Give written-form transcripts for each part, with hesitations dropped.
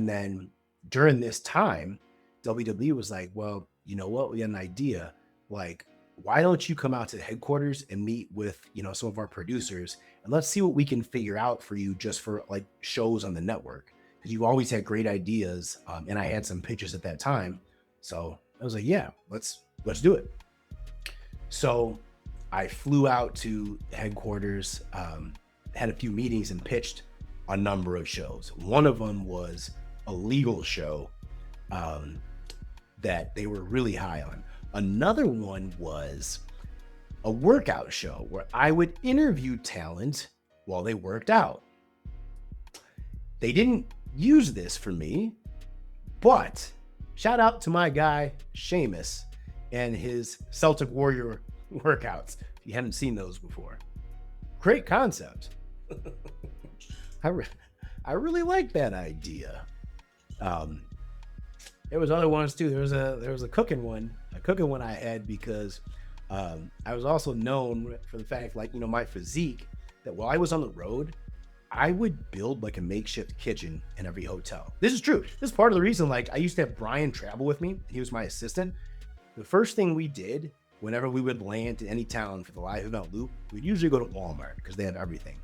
And then during this time, WWE was like, well, you know what? We had an idea. Like, why don't you come out to the headquarters and meet with, some of our producers and let's see what we can figure out for you just for like shows on the network. Because you've always had great ideas. And I had some pitches at that time. So I was like, yeah, let's do it. So I flew out to headquarters, had a few meetings and pitched a number of shows. One of them was a legal show um, that they were really high on. Another one was a workout show where I would interview talent while they worked out. They didn't use this for me, but shout out to my guy, Seamus, and his Celtic Warrior workouts. If you haven't seen those before, great concept. I really like that idea. Um, there was other ones too. There was a cooking one I had because I was also known for the fact, like, my physique, that while I was on the road, I would build like a makeshift kitchen in every hotel. This is true. This is part of the reason, like, I used to have Brian travel with me. He was my assistant. The first thing we did whenever we would land in any town for the live event loop, we'd usually go to Walmart because they have everything.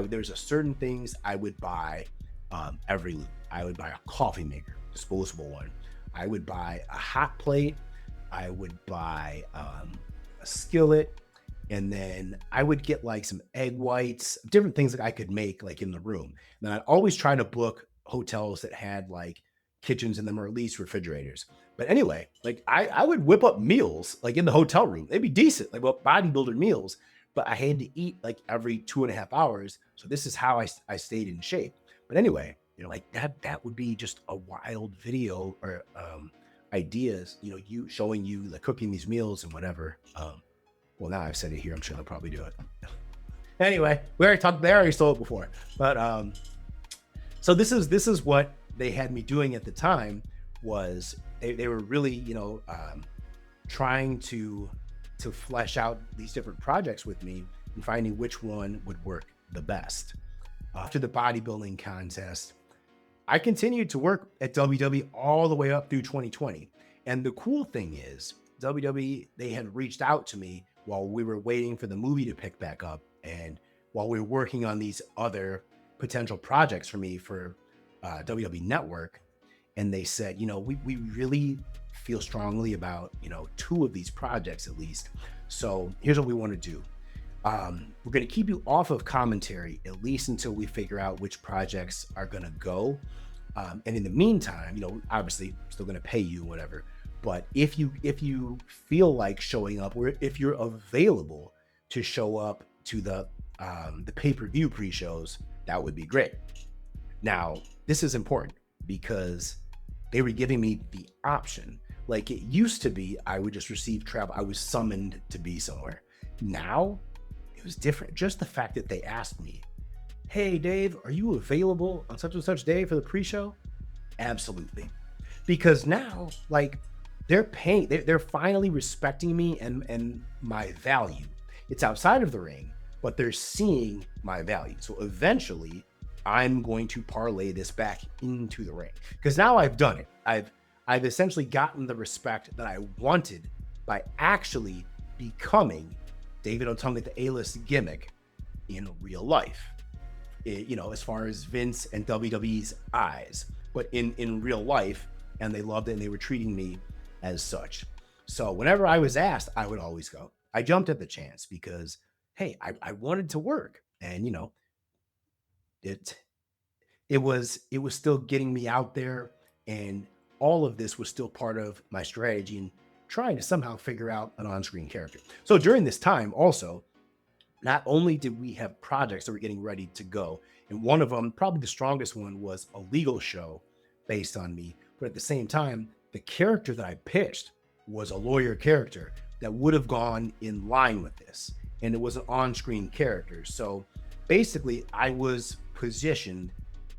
There's a certain things I would buy every loop. I would buy a coffee maker, disposable one. I would buy a hot plate. I would buy a skillet, and then I would get like some egg whites, different things that I could make like in the room. And then I'd always try to book hotels that had like kitchens in them or at least refrigerators. But anyway, like I would whip up meals like in the hotel room. They'd be decent, like bodybuilder meals, but I had to eat like every 2.5 hours. So this is how I stayed in shape. But anyway, like that would be just a wild video or ideas, you showing you like cooking these meals and whatever. Well, now I've said it here, I'm sure they'll probably do it. Anyway, they already stole it before. But so this is what they had me doing at the time. Was they were really, trying to flesh out these different projects with me and finding which one would work the best. After the bodybuilding contest, I continued to work at WWE all the way up through 2020. And the cool thing is, WWE, they had reached out to me while we were waiting for the movie to pick back up and while we were working on these other potential projects for me for WWE Network. And they said, we really feel strongly about, 2 of these projects at least. So here's what we want to do. We're going to keep you off of commentary, at least until we figure out which projects are going to go. And in the meantime, obviously still going to pay you whatever. But if you feel like showing up, or if you're available to show up to the pay-per-view pre-shows, that would be great. Now, this is important because they were giving me the option. Like it used to be, I would just receive travel. I was summoned to be somewhere. Now, it was different. Just the fact that they asked me, hey, Dave, are you available on such and such day for the pre-show? Absolutely. Because now, like, they're finally respecting me and my value. It's outside of the ring, but they're seeing my value. So eventually, I'm going to parlay this back into the ring because now I've done it. I've essentially gotten the respect that I wanted by actually becoming David Otunga, the A-list gimmick in real life. As far as Vince and WWE's eyes, but in real life, and they loved it and they were treating me as such. So whenever I was asked, I would always go. I jumped at the chance because, hey, I wanted to work, and it was still getting me out there, and all of this was still part of my strategy and trying to somehow figure out an on-screen character. So during this time also, not only did we have projects that were getting ready to go, and one of them, probably the strongest one, was a legal show based on me, but at the same time, the character that I pitched was a lawyer character that would have gone in line with this, and it was an on-screen character. So basically, I was positioned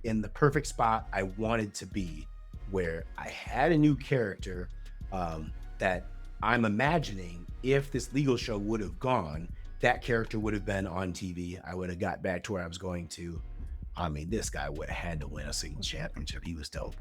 in the perfect spot I wanted to be, where I had a new character that I'm imagining if this legal show would have gone, that character would have been on TV. I would have got back to where I was going to I mean, this guy would had to win a singles championship. He was dope.